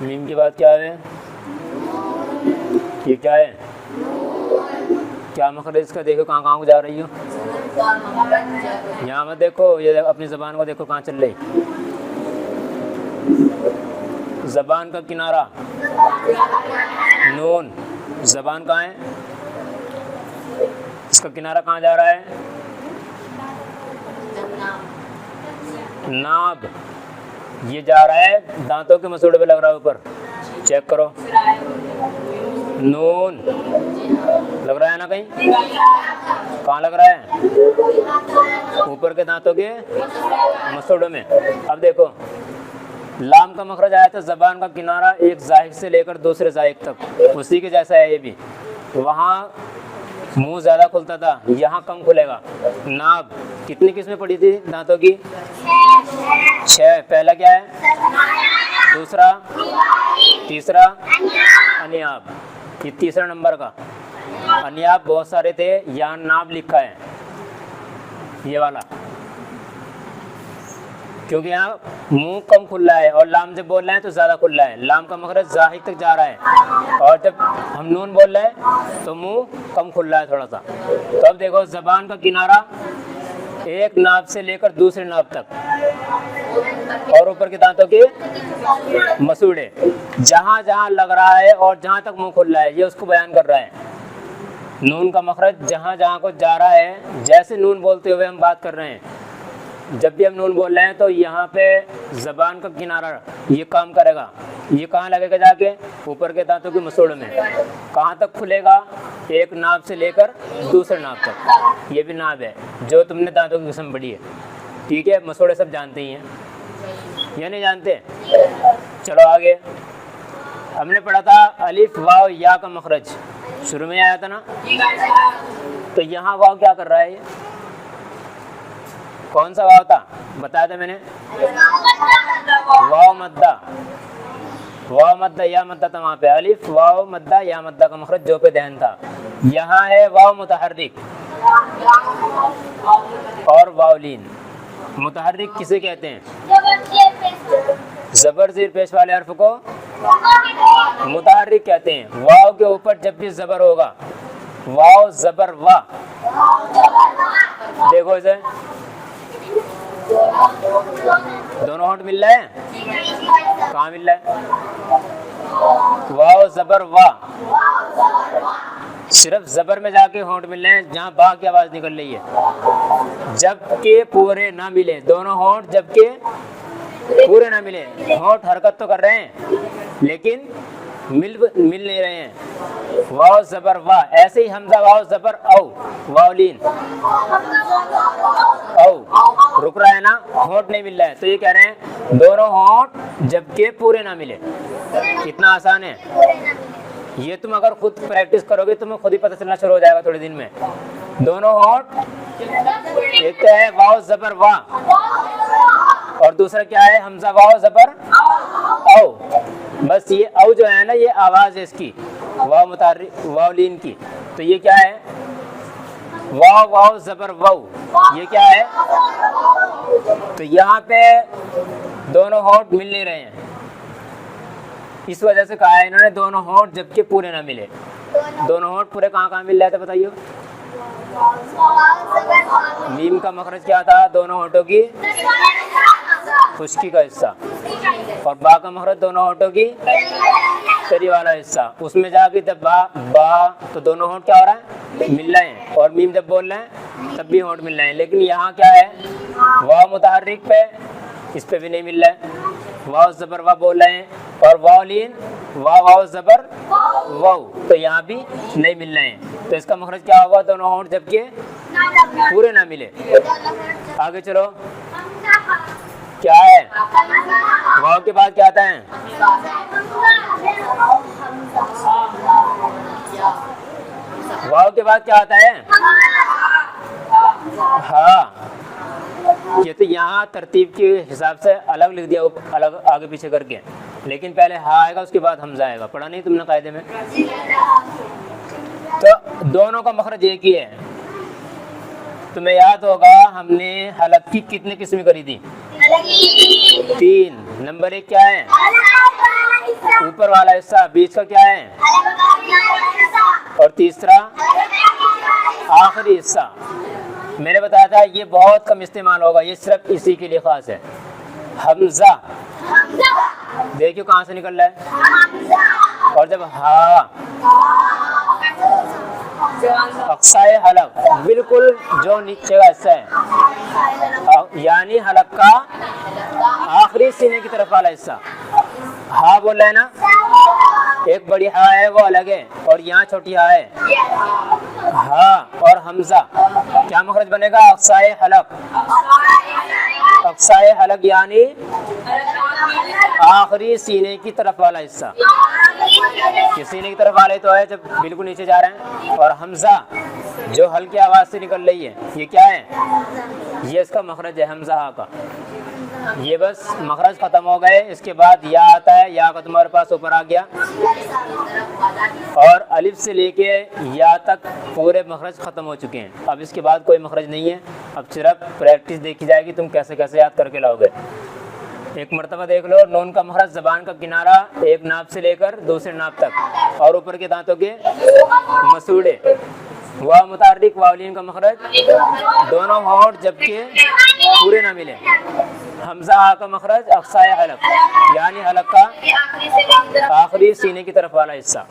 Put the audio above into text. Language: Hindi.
मीम के बाद क्या है? ये क्या है? क्या मखरज इसका? देखो कहाँ कहाँ को जा रही हो। यहाँ मत देखो, ये अपनी ज़बान को देखो कहाँ चल रही। ज़बान का किनारा नून, ज़बान कहाँ है? इसका किनारा कहाँ जा रहा है? नाब। ये जा रहा है दांतों के मसूड़े पे लग रहा है ऊपर, चेक करो। नून लग रहा है ना कहीं? कहाँ लग रहा है? ऊपर के दांतों के मसूड़ों में। अब देखो लाम का मखरज आया था ज़बान का किनारा एक जाहिक से लेकर दूसरे जाहिक तक, उसी के जैसा है ये भी। वहाँ मुंह ज़्यादा खुलता था, यहाँ कम खुलेगा। नाब कितनी किस्में पड़ी थी दांतों की? 6। पहला क्या है? दूसरा, तीसरा अनियाब। ये तीसरा नंबर का। अनियाब बहुत सारे थे, यहाँ नाब लिखा है ये वाला, क्योंकि यहाँ मुंह कम खुल रहा है और लाम जब बोल रहे हैं तो ज़्यादा खुल रहा है। लाम का मखरज जाहिक तक जा रहा है और जब हम नून बोल रहे हैं तो मुंह कम खुल रहा है थोड़ा सा। तो अब देखो ज़बान का किनारा एक नाब से लेकर दूसरे नाब तक और ऊपर के दांतों के मसूड़े, जहाँ जहाँ लग रहा है और जहाँ तक मुंह खुल रहा है, ये उसको बयान कर रहा है। नून का मखरज जहाँ जहाँ को जा रहा है, जैसे नून बोलते हुए हम बात कर रहे हैं। जब भी हम नून बोल रहे हैं तो यहाँ पे ज़बान का किनारा ये काम करेगा। ये कहाँ लगेगा? जाके ऊपर के दांतों के मसूड़े में। कहाँ तक खुलेगा? एक नाब से लेकर दूसरे नाब तक। ये भी नाब है जो तुमने दांतों की किस्म पढ़ी है, ठीक है? मसूड़े सब जानते ही हैं या नहीं जानते? चलो आगे। हमने पढ़ा था अलिफ वाव या का मखरज, शुरू में आया था ना? तो यहाँ वाव क्या कर रहा है? ये कौन सा वाव था? बताया था मैंने, वाव मद्दा। वाव मद्दा या मद्दा था वहाँ पे। अलिफ वाव मद्दा या मद्दा का मखरज जो पे ध्यान था। यहाँ है वाव मुतहर्रिक और वावलीन। मुतहर्रिक किसे कहते हैं? ज़बर ज़ेर पेश वाले हर्फ को मुतहर्रिक कहते हैं। वाव के ऊपर जब भी ज़बर होगा, वाव ज़बर वा, देखो इसे, दोनों होंठ मिल रहे हैं? कहाँ मिल रहा है? वाव ज़बर वा, सिर्फ ज़बर में जाके होंठ मिल रहे हैं जहाँ बा की आवाज़ निकल रही है। जबकि पूरे ना मिले, दोनों होंठ जबकि पूरे ना मिले, होंठ हरकत तो कर रहे हैं लेकिन मिल नहीं रहे हैं। वाव ज़बर वा। ऐसे ही हमजा वाव ज़बर औ, वावलीन औ, रुक रहा है ना, होंठ नहीं मिल रहा है। तो ये कह रहे हैं दोनों होंठ जबकि पूरे ना मिले। कितना आसान है ये। तुम अगर खुद प्रैक्टिस करोगे तुम्हें खुद ही पता चलना शुरू हो जाएगा थोड़े दिन में। दोनों होंठ, एक तो है वाव ज़बर वा और दूसरा क्या है? हमजा वाव ज़बर औ। बस ये औ जो है ना, ये आवाज़ है इसकी, वाव मुतारिक वावलीन की। तो ये क्या है? वाव वाव ज़बर वाव, ये क्या है? तो यहाँ पे दोनों होंठ मिल नहीं रहे हैं, इस वजह से कहा है इन्होंने दोनों होंठ जबकि पूरे ना मिले। दोनों होंठ पूरे कहाँ कहाँ मिल रहे थे बताइए? मीम का मखरज क्या था? दोनों होंठों की खुश्की का हिस्सा। और बा का मखरज दोनों होंठों की तरी वाला हिस्सा। उसमें जाके जब बा तो दोनों होंठ क्या हो रहा है? मिल रहे हैं। और मीम जब बोल रहे हैं तब भी होंठ मिल रहे हैं। लेकिन यहाँ क्या है? वाव मुतहर्रिक पे, इस पे भी नहीं मिल रहा है। वाव ज़बर वाव बोल रहे हैं और वावलीन वाव वाव ज़बर वाव, तो यहाँ भी नहीं मिल रहे हैं। तो इसका मखरज क्या होगा? दोनों होंठ जबकि पूरे ना मिले। आगे चलो, क्या है? वाव के बाद क्या आता है? वाव के बाद क्या आता है? हाँ, ये तो यहाँ तरतीब के हिसाब से अलग लिख दिया, अलग आगे पीछे करके। लेकिन पहले हा आएगा उसके बाद हमजा आएगा। पढ़ा नहीं तुमने कायदे में? तो दोनों का मखरज एक ही है। तुम्हें याद होगा हमने हलक की कितनी किस्में करी थी? 3। नंबर 1 क्या है? ऊपर वाला हिस्सा, बीच का क्या है, और तीसरा आखिरी हिस्सा। मैंने बताया था ये बहुत कम इस्तेमाल होगा, ये सिर्फ इसी के लिए खास है। हमजा देखियो कहाँ से निकल रहा है, और जब हा, अक्साए हलक बिल्कुल जो नीचे का हिस्सा है, यानी हलक का आखिरी सीने की तरफ वाला हिस्सा। हा बोल रहा है ना, एक बड़ी हा है वो अलग है, और यहाँ छोटी हा है। हा और हमजा क्या मखरज बनेगा, अक्साए हलक। अक्साए हलक यानी आखिरी सीने की तरफ वाला हिस्सा। ये सीने की तरफ वाले तो है जब बिल्कुल नीचे जा रहे हैं, और हमजा जो हल्की आवाज से निकल रही है, ये क्या है, ये इसका मखरज है हमजा हा का। ये बस मखरज खत्म हो गए, इसके बाद या आता है, या का तुम्हारे पास ऊपर आ गया, और अलिफ से लेके या तक पूरे मखरज खत्म हो चुके हैं। अब इसके बाद कोई मखरज नहीं है, अब सिर्फ प्रैक्टिस देखी जाएगी तुम कैसे कैसे याद करके लाओगे। एक मरतबा देख लो, नून का मखरज जबान का किनारा एक नाप से लेकर दूसरे नाप तक, और ऊपर के दांतों के मसूड़े। वाव मुतारिक वावलीन का मखरज दोनों होंठ जबकि पूरे ना मिले। हमजा हा का मखरज अक्साए हलक यानी हलक का आखिरी सीने की तरफ वाला हिस्सा।